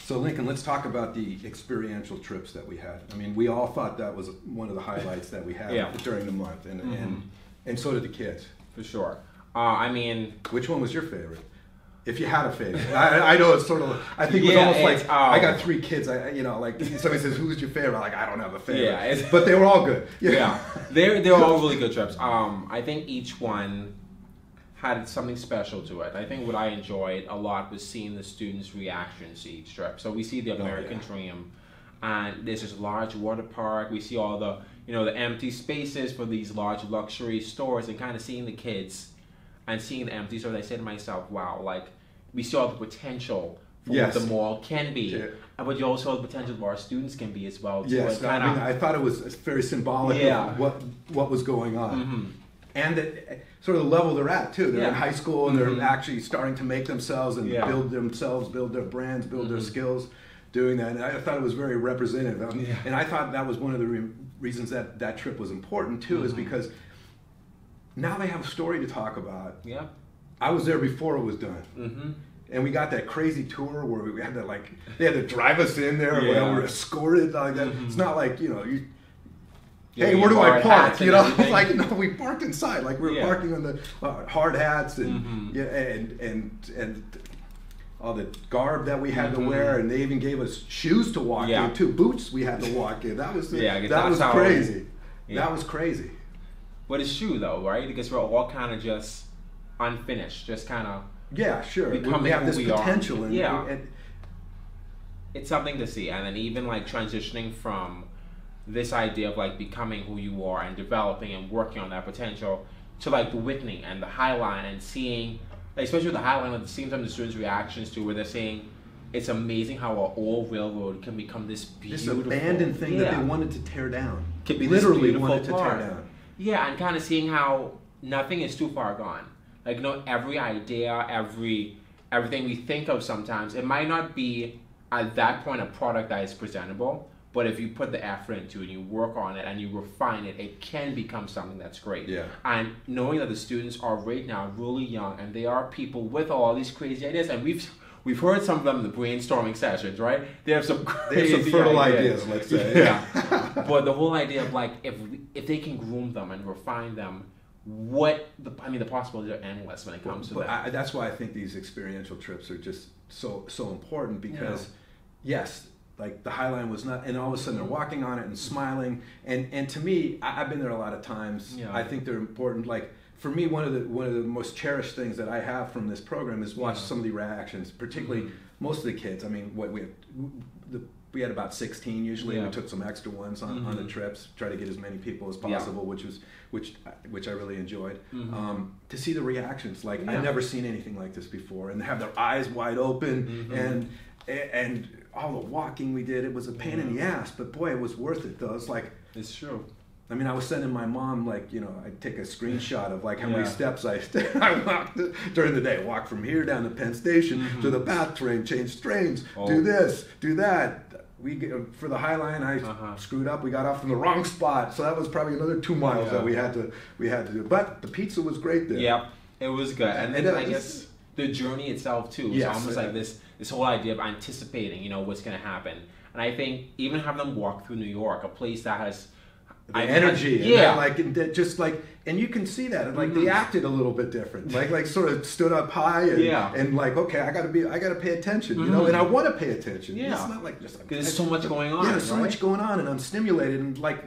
So Lincoln, let's talk about the experiential trips that we had. I mean, we all thought that was one of the highlights that we had during the month, and so did the kids. For sure. I mean, which one was your favorite? If you had a favorite, I know it's sort of. I think it was almost like I got 3 kids. Like somebody says, "Who's your favorite?" I'm like, I don't have a favorite. Yeah, but they were all good. Yeah, they're all really good trips. I think each one had something special to it. I think what I enjoyed a lot was seeing the students' reactions to each trip. So we see the American Dream, and there's this large water park. We see all the the empty spaces for these large luxury stores, and kind of seeing the kids and seeing the empty stores. I said to myself, wow, like we see all the potential for what the mall can be, but you also have the potential of our students can be as well. Too. Yes, I thought it was very symbolic of what was going on. Mm-hmm. And that sort of the level they're at too. They're in high school and they're actually starting to make themselves and build themselves, build their brands, build their skills, doing that. And I thought it was very representative. And I thought that was one of the reasons that trip was important too, is because now they have a story to talk about. Yeah, I was there before it was done. Mm-hmm. And we got that crazy tour where we had to they had to drive us in there. We were escorted like that. Mm-hmm. It's not like hey, where do I park? Like no, we parked inside. Like we were parking on the hard hats and and all the garb that we had to wear, and they even gave us shoes to walk in too. Boots we had to walk in. That was crazy. That was crazy. But it's true though, right? Because we're all kind of just unfinished, just kind of we have this potential, and it's something to see. And then even like transitioning from this idea of like becoming who you are and developing and working on that potential to like the Whitney and the High Line and seeing, especially with the High Line, at the same time the students' reactions to where they're saying it's amazing how an old railroad can become this beautiful, this abandoned thing that they wanted to tear down. Can be literally wanted to tear down. Yeah, and kind of seeing how nothing is too far gone. Like every idea, everything we think of sometimes, it might not be at that point a product that is presentable. But if you put the effort into it, and you work on it, and you refine it, it can become something that's great. Yeah. And knowing that the students are right now really young, and they are people with all these crazy ideas, and we've heard some of them in the brainstorming sessions, right? They have some crazy fertile ideas, let's say. Yeah. But the whole idea of like if they can groom them and refine them, the possibilities are endless when it comes to that. That's why I think these experiential trips are just so important because, yes. Like the High Line was not, and all of a sudden they're walking on it and smiling. And to me, I've been there a lot of times. Yeah. I think they're important. Like for me, one of the most cherished things that I have from this program is watch some of the reactions, particularly most of the kids. I mean, we had about 16 usually. We took some extra ones on the trips, try to get as many people as possible, which I really enjoyed. To see the reactions, like I've never seen anything like this before, and have their eyes wide open and all the walking we did, it was a pain in the ass, but boy, it was worth it though. It's like, it's true. I mean, I was sending my mom I'd take a screenshot of like how many steps I walked during the day. Walk from here down to Penn Station to the PATH train, change trains, do this, do that. For the High Line, I screwed up. We got off in the wrong spot, so that was probably another 2 miles that we had to do. But the pizza was great there. Yeah, it was good, and then I guess the journey itself too was almost like this whole idea of anticipating, what's going to happen. And I think even having them walk through New York, a place that has the energy, and you can see that, and like they acted a little bit different, like sort of stood up high, and like, okay, I got to pay attention, and I want to pay attention. Yeah, it's not like just because there's so much going on. Yeah, there's so much going on, and I'm stimulated, and like,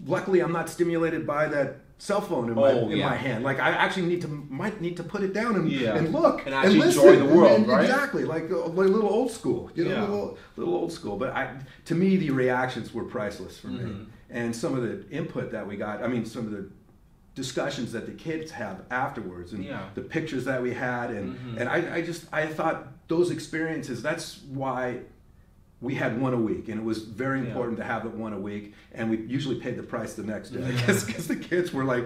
luckily, I'm not stimulated by that cell phone in my hand. Like I actually might need to put it down and look and actually listen. Enjoy the world, right? Exactly, like a little old school, little old school. But to me, the reactions were priceless for me, and some of the input that we got. I mean, some of the discussions that the kids have afterwards, and the pictures that we had, and I thought those experiences. That's why. We had one a week, and it was very important to have it one a week, and we usually paid the price the next day because the kids were like,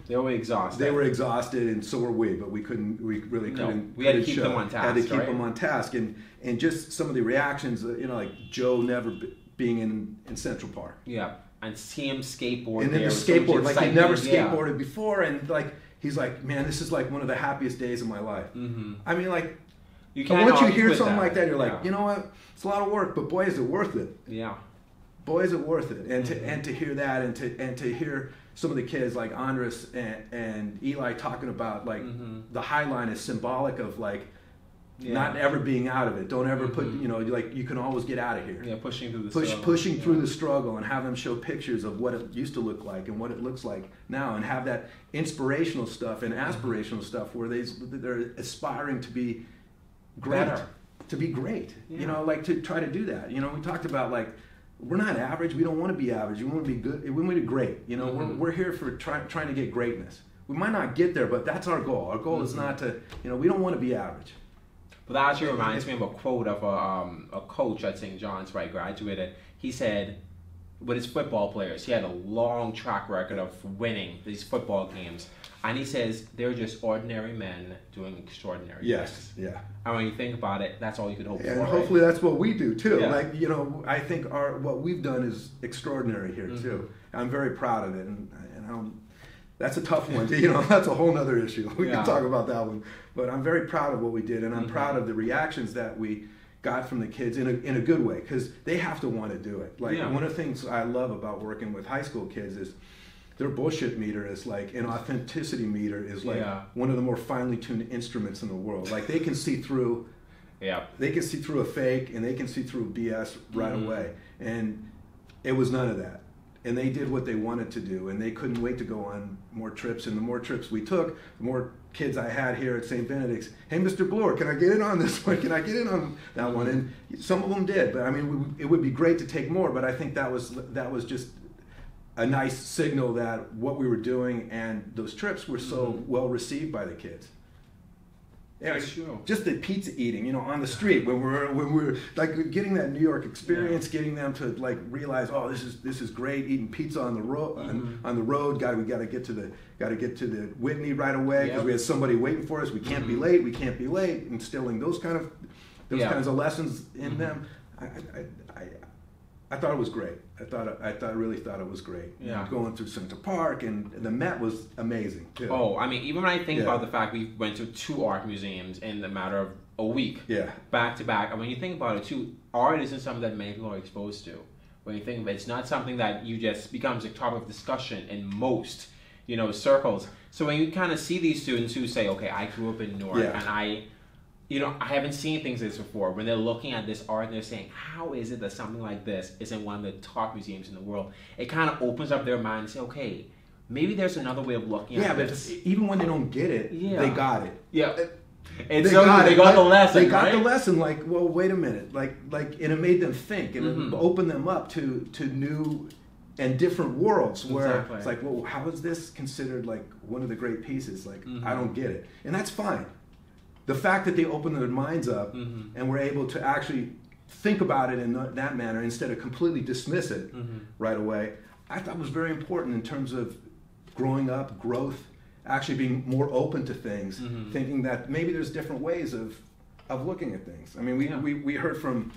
they were exhausted. They were exhausted, and so were we, but we really couldn't. We had to keep them on task. Had to keep them on task, and just some of the reactions, like Joe never being in Central Park. Yeah, and see him skateboard. And then the skateboard, like he never skateboarded before, and like he's like, man, this is like one of the happiest days of my life. I mean, like. You can't. But once you hear something like that, you're like, you know what? It's a lot of work, but boy, is it worth it. Yeah. Boy, is it worth it. And to hear that, and to hear some of the kids like Andres and Eli talking about like the high line is symbolic of like not ever being out of it. Don't ever put, you know, like you can always get out of here. Yeah, pushing through the struggle. Pushing through the struggle, and have them show pictures of what it used to look like and what it looks like now, and have that inspirational stuff and aspirational stuff where they're aspiring to be great. Better. To be great. You know, like to try to do that. You know, we talked about like, we're not average. We don't want to be average. We want to be good. We want to be great. You know, we're here for trying to get greatness. We might not get there, but that's our goal. Our goal is not to, you know, we don't want to be average. But that actually reminds me of a quote of a coach at St. John's, right, graduated. He said, with his football players, he had a long track record of winning these football games. And he says, they're just ordinary men doing extraordinary things. Yeah. And when you think about it, that's all you could hope for. And hopefully that's what we do too. Yeah. Like, you know, I think what we've done is extraordinary here too. I'm very proud of it, and that's a tough one. You know, that's a whole nother issue. We can talk about that one. But I'm very proud of what we did, and I'm proud of the reactions that we got from the kids in a good way, because they have to want to do it. Like one of the things I love about working with high school kids is their bullshit meter is like an authenticity meter is like one of the more finely tuned instruments in the world. Like they can see through they can see through a fake, and they can see through BS right away. And it was none of that. And they did what they wanted to do, and they couldn't wait to go on more trips. And the more trips we took, the more kids I had here at St. Benedict's. Hey, Mr. Bloore, can I get in on this one? Can I get in on that one? And some of them did, but I mean, it would be great to take more. But I think that was just a nice signal that what we were doing and those trips were so well received by the kids. Yeah, just the pizza eating, you know, on the street when we're like getting that New York experience, getting them to like realize, oh, this is great, eating pizza on the road on the road. We got to get to the Whitney right away because we had somebody waiting for us. We can't be late. We can't be late. Instilling those kinds of lessons in them. I thought it was great. I really thought it was great. Yeah. Going through Center Park, and the Met was amazing too. Oh, I mean, even when I think about the fact we went to 2 art museums in the matter of a week, back to back. And when you think about it too, art isn't something that many people are exposed to. When you think of it, it's not something that you just becomes a topic of discussion in most, you know, circles. So when you kind of see these students who say, okay, I grew up in Newark and I haven't seen things like this before. When they're looking at this art and they're saying, how is it that something like this is in one of the top museums in the world? It kind of opens up their mind and say, okay, maybe there's another way of looking at this. Yeah, but even when they don't get it, they got it. Yeah. And they got the lesson. They got the lesson. Like, well, wait a minute. Like, and it made them think, and it opened them up to new and different worlds. Where it's like, well, how is this considered like one of the great pieces? Like, I don't get it, and that's fine. The fact that they opened their minds up and were able to actually think about it in that manner instead of completely dismiss it right away, I thought was very important in terms of growing up, growth, actually being more open to things, thinking that maybe there's different ways of looking at things. I mean, we heard from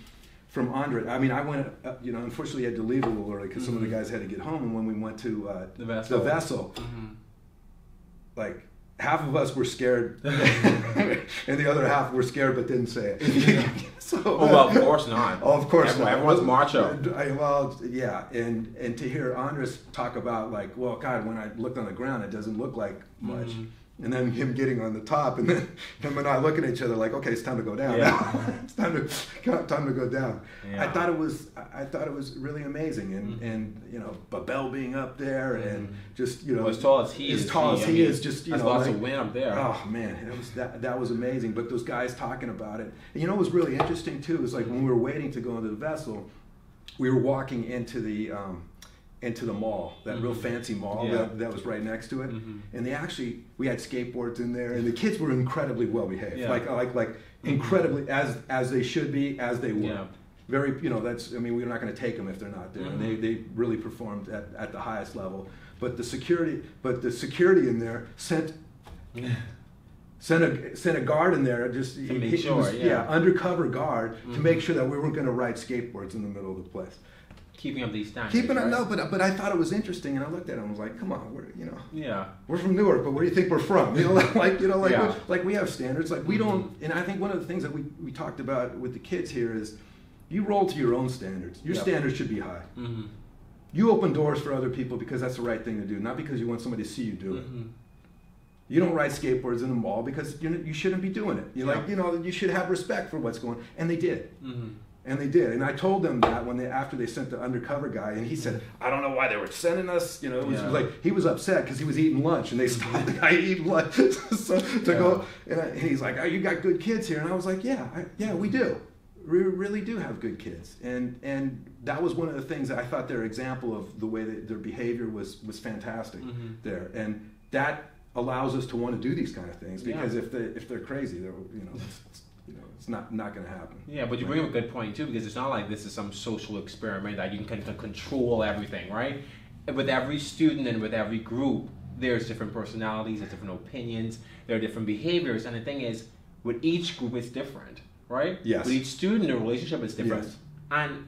Andre. I mean, I went, unfortunately I had to leave a little early because some of the guys had to get home, and when we went to the vessel, like, half of us were scared, and the other half were scared but didn't say it. Of course not. Oh, of course not. Everyone's macho. Well, yeah, and to hear Andres talk about like, well, God, when I looked on the ground, it doesn't look like much. And then him getting on the top, and then him and I looking at each other like, okay, it's time to go down. It's time to go down. I thought it was really amazing, and you know, Babel being up there, and just, you know, as tall as he is, just, you know, lots of wind up there. Oh man, that was amazing. But those guys talking about it, and you know, what was really interesting too is like when we were waiting to go into the vessel, we were walking into the mall, that real fancy mall that was right next to it, and we had skateboards in there, and the kids were incredibly well behaved, like incredibly as they should be, as they were. Very, you know, we're not going to take them if they're not there, and they really performed at the highest level. But the security in there sent a guard in there, just to make sure, undercover guard to make sure that we weren't going to ride skateboards in the middle of the place. keeping up these standards. Keeping up, right? no, but I thought it was interesting, and I looked at it and was like, come on, yeah, we're from Newark, but where do you think we're from? Yeah. Like we have standards, like we don't. And I think one of the things that we talked about with the kids here is, you roll to your own standards. Your standards should be high. Mm-hmm. You open doors for other people because that's the right thing to do, not because you want somebody to see you do it. You don't ride skateboards in the mall because you shouldn't be doing it. You should have respect for what's going on. And they did. And they did. And I told them that after they sent the undercover guy, and he said, I don't know why they were sending us. It was like, he was upset because he was eating lunch and they stopped the guy eating lunch. Go, and he's like, oh, you got good kids here. And I was like, yeah, we do. We really do have good kids. And that was one of the things that I thought their example of the way that their behavior was fantastic there. And that allows us to want to do these kind of things, because if they're crazy, it's not going to happen. Yeah, but you bring up a good point too, because it's not like this is some social experiment that you can control everything, right? With every student and with every group, there's different personalities, there's different opinions, there are different behaviors, and the thing is, with each group it's different, right? Yes. With each student, the relationship is different. Yes. And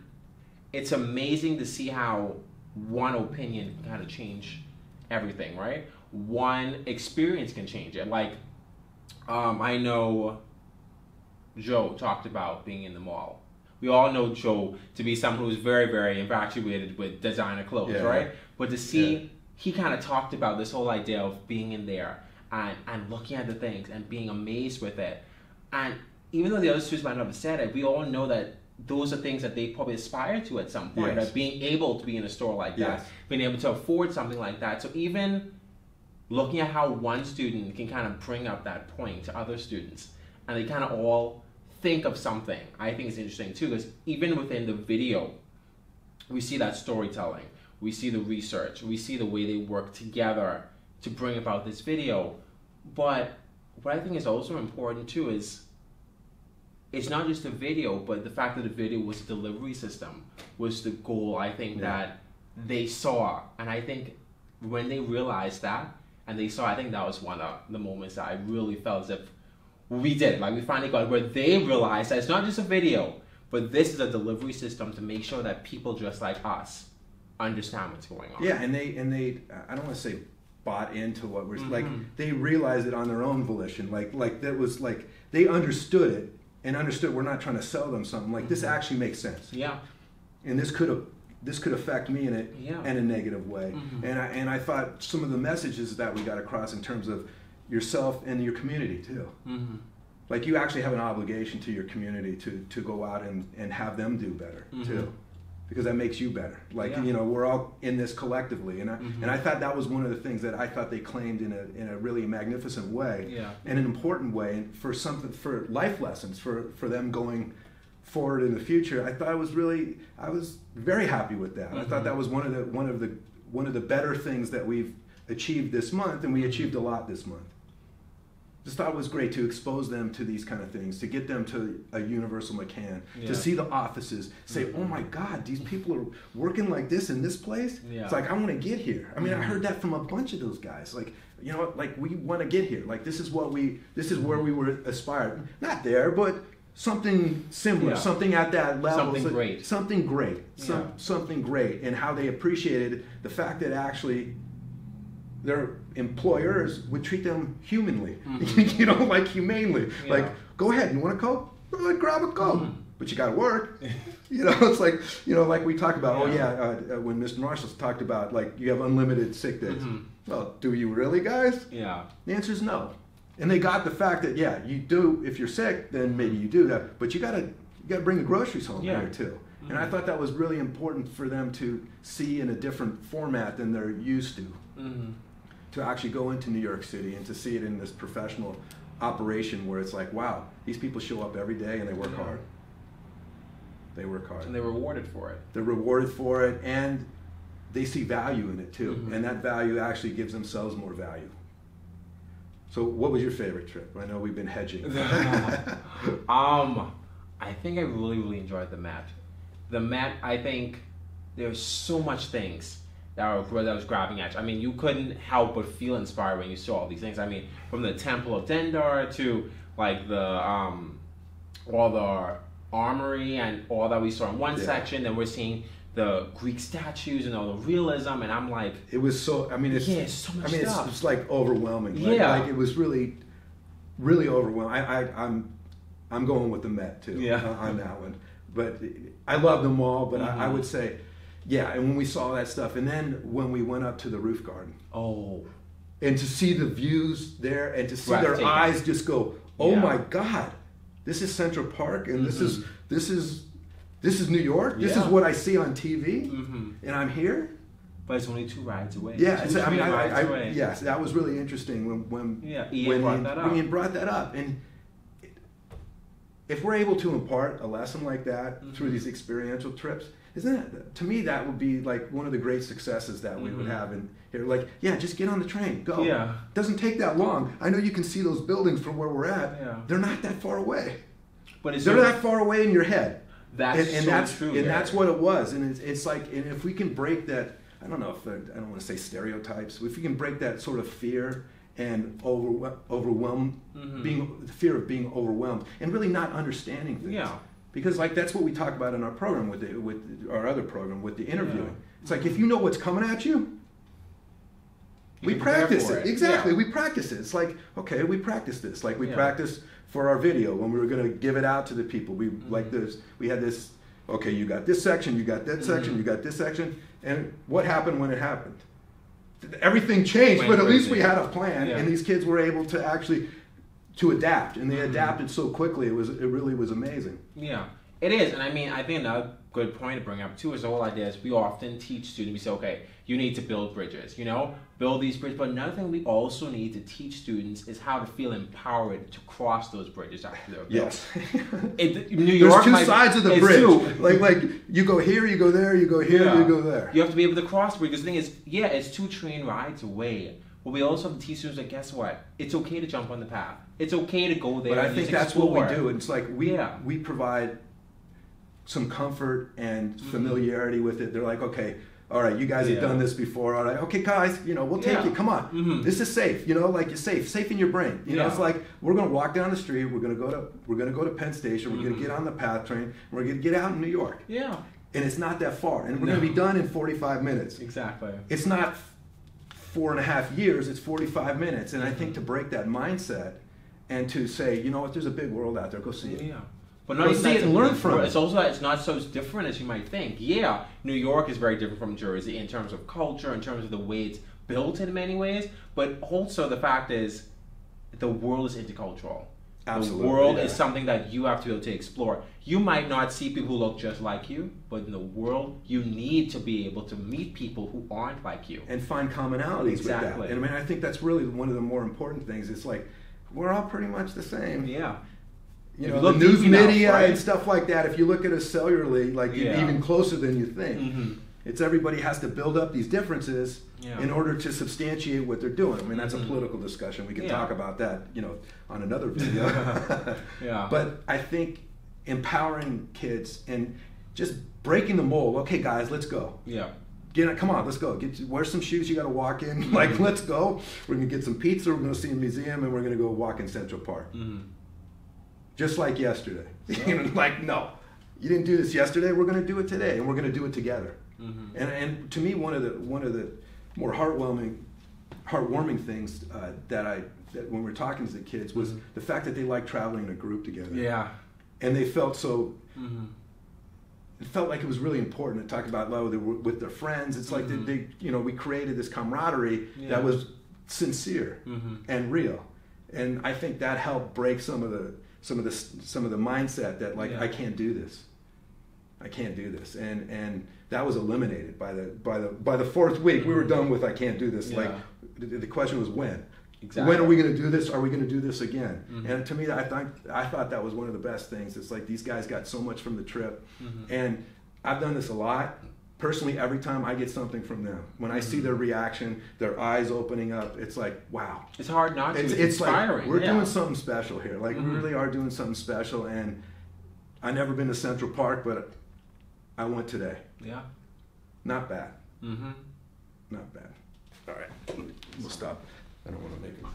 it's amazing to see how one opinion can kind of change everything, right? One experience can change it. Like, I know Joe talked about being in the mall. We all know Joe to be someone who's very, very infatuated with designer clothes, right? But to see, he kind of talked about this whole idea of being in there and looking at the things and being amazed with it. And even though the other students might not have said it, we all know that those are things that they probably aspire to at some point, of being able to be in a store like that, being able to afford something like that. So even looking at how one student can kind of bring up that point to other students, and they kind of all think of something, I think is interesting too, because even within the video, we see that storytelling, we see the research, we see the way they work together to bring about this video. But what I think is also important too is, it's not just a video, but the fact that the video was a delivery system was the goal, I think, that they saw. And I think when they realized that, and they saw, I think that was one of the moments that I really felt as if we did. Like, we finally got where they realized that it's not just a video, but this is a delivery system to make sure that people just like us understand what's going on. Yeah, and they I don't want to say bought into what we're like, they realized it on their own volition. Like that was like, they understood it and understood we're not trying to sell them something. Like, this actually makes sense. Yeah. And this could affect me in a negative way. And I thought some of the messages that we got across in terms of yourself and your community too. Like, you actually have an obligation to your community to go out and have them do better too, because that makes you better. Like, we're all in this collectively, and I thought that was one of the things that I thought they claimed in a really magnificent way, and an important way, and for life lessons for them going forward in the future. I thought I was very happy with that. I thought that was one of the better things that we've achieved this month, and we achieved a lot this month. Just thought it was great to expose them to these kind of things, to get them to a Universal McCann, to see the offices, say, oh my God, these people are working like this in this place? It's like, I want to get here. I mean, I heard that from a bunch of those guys. Like, like, we want to get here. Like, this is where we were aspired. Not there, but something similar, something at that level. Something great. And how they appreciated the fact that actually their employers would treat them humanly, like humanely. Like, go ahead, you want a Coke? Well, grab a Coke. But you got to work. It's like, like we talk about, when Mr. Marshall talked about, like, you have unlimited sick days. Well, do you really, guys? Yeah. The answer is no. And they got the fact that, you do, if you're sick, then maybe you do that. But you got to bring the groceries home here too. And I thought that was really important for them to see in a different format than they're used to. To actually go into New York City and to see it in this professional operation where it's like, wow, these people show up every day and they work hard. They work hard. And they're rewarded for it. They're rewarded for it, and they see value in it too. And that value actually gives themselves more value. So what was your favorite trip? I know we've been hedging. I think I really, really enjoyed the Met. The Met, I think there's so much things that was grabbing at you. I mean, you couldn't help but feel inspired when you saw all these things. I mean, from the Temple of Dendar to like the all the armory and all that we saw in one section. Then we're seeing the Greek statues and all the realism, and I'm like, it was so. I mean, it's so much stuff. It's like overwhelming. Like it was really, really overwhelming. I'm going with the Met too. On that one. But I love them all. But I would say, yeah. And when we saw that stuff, and then when we went up to the roof garden, and to see the views there, and to see their eyes just go, oh my God, this is Central Park, and this is New York. This is what I see on TV, and I'm here. But it's only 2 rides away. Yeah, yes, that was really interesting when Ian brought that up. And if we're able to impart a lesson like that through these experiential trips, to me, that would be like one of the great successes that we would have in here. Like, just get on the train, go. Yeah. It doesn't take that long. I know you can see those buildings from where we're at. Yeah. They're not that far away. But they're that far away in your head. That's true. And that's what it was. And it's like, and if we can break that, I don't want to say stereotypes. If we can break that sort of fear and overwhelm, the fear of being overwhelmed, and really not understanding things. Yeah. Because like that's what we talk about in our program with our other program with the interviewing. Yeah. It's like if you know what's coming at you, we practice it. Exactly, we practice it. It's like, okay, we practice this. Like we practiced for our video when we were going to give it out to the people. We like this. We had this. Okay, you got this section. You got that section. You got this section. And what happened when it happened? Everything changed, but at least we had a plan, and these kids were able to actually to adapt, and they adapted so quickly. It really was amazing. Yeah, it is. And I mean, I think another good point to bring up too is the whole idea is we often teach students, we say, okay, you need to build bridges, build these bridges. But another thing we also need to teach students is how to feel empowered to cross those bridges after they're built. Yes. New York, there's two sides of the bridge. Like you go here, you go there, you go here, you go there. You have to be able to cross the bridge. Because the thing is, it's 2 train rides away. But we also have to teach students that, guess what? It's okay to jump on the path. It's okay to go there. But I think that's what we do. It's like we provide some comfort and familiarity with it. They're like, okay, all right, you guys have done this before. All right, okay, guys, we'll take you. Come on, this is safe. Like you're safe in your brain. It's like we're gonna walk down the street. We're gonna go to Penn Station. We're gonna get on the PATH train. And we're gonna get out in New York. Yeah. And it's not that far, and we're gonna be done in 45 minutes. Exactly. It's not 4.5 years. It's 45 minutes. And I think to break that mindset and to say, there's a big world out there. Go see it. Yeah. But not see it and learn from it. It's also it's not so different as you might think. Yeah, New York is very different from Jersey in terms of culture, in terms of the way it's built in many ways. But also the fact is, the world is intercultural. Absolutely. The world is something that you have to be able to explore. You might not see people who look just like you, but in the world, you need to be able to meet people who aren't like you. And find commonalities with that. And I mean, I think that's really one of the more important things. It's like, we're all pretty much the same. Yeah. The news media and stuff like that, if you look at us cellularly, like even closer than you think. It's everybody has to build up these differences in order to substantiate what they're doing. I mean, that's a political discussion. We can talk about that, on another video. But I think empowering kids and just breaking the mold. Okay, guys, let's go. Yeah. Come on, let's go. Wear some shoes you got to walk in. Like, let's go. We're going to get some pizza. We're going to see a museum, and we're going to go walk in Central Park. Just like yesterday. Like, no, you didn't do this yesterday. We're going to do it today, and we're going to do it together. And to me, one of the more heartwarming things that when we're talking to the kids was the fact that they like traveling in a group together. Yeah, and they felt so. It felt like it was really important to talk about love with their friends. It's like they we created this camaraderie that was sincere and real, and I think that helped break some of the mindset that I can't do this. I can't do this, and that was eliminated by the 4th week. We were done with I can't do this. Like the question was when. Exactly. When are we going to do this? Are we going to do this again? And to me, I thought that was one of the best things. It's like these guys got so much from the trip, and I've done this a lot. Personally, every time I get something from them, when I see their reaction, their eyes opening up, it's like, wow. It's hard not to. It's like inspiring. we're doing something special here. Like we really are doing something special. And I've never been to Central Park, but I went today. Yeah. Not bad. Not bad. All right. We'll stop. I don't want to make it.